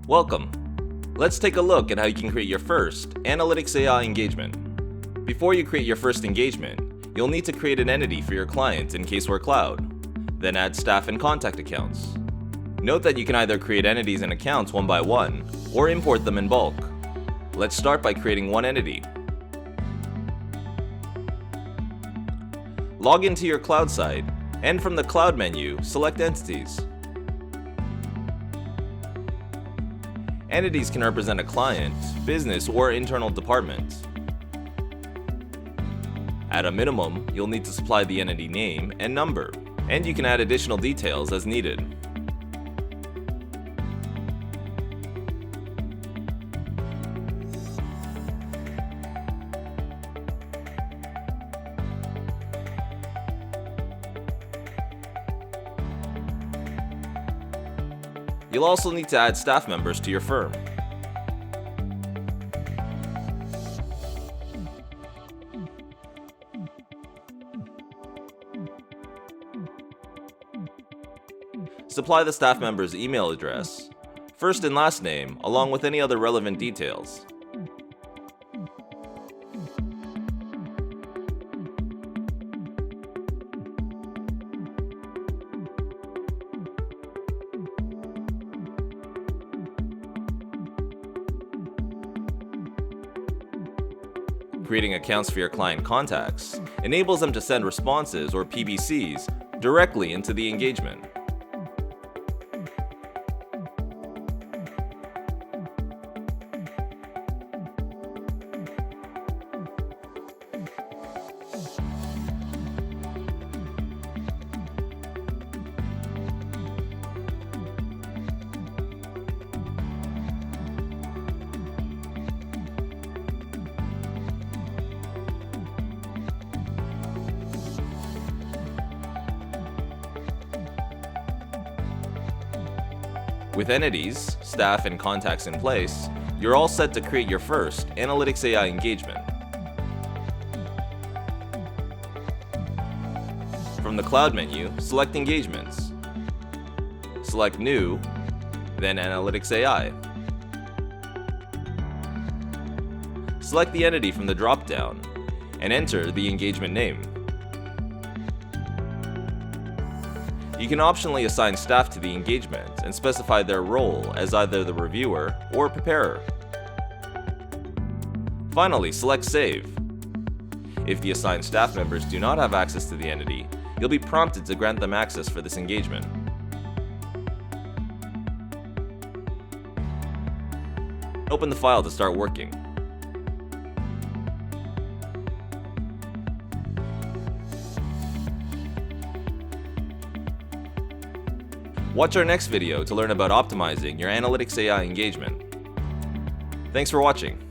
Welcome! Let's take a look at how you can create your first AnalyticsAI engagement. Before you create your first engagement, you'll need to create an entity for your client in Caseware Cloud, then add staff and contact accounts. Note that you can either create entities and accounts one by one, or import them in bulk. Let's start by creating one entity. Log into your cloud site, and from the Cloud menu, select Entities. Entities can represent a client, business, or internal department. At a minimum, you'll need to supply the entity name and number, and you can add additional details as needed. You'll also need to add staff members to your firm. Supply the staff member's email address, first and last name, along with any other relevant details. Creating accounts for your client contacts enables them to send responses or PBCs directly into the engagement. With entities, staff, and contacts in place, you're all set to create your first AnalyticsAI engagement. From the Cloud menu, select Engagements. Select New, then AnalyticsAI. Select the entity from the drop-down, and enter the engagement name. You can optionally assign staff to the engagement and specify their role as either the reviewer or preparer. Finally, select Save. If the assigned staff members do not have access to the entity, you'll be prompted to grant them access for this engagement. Open the file to start working. Watch our next video to learn about optimizing your AnalyticsAI engagement. Thanks for watching.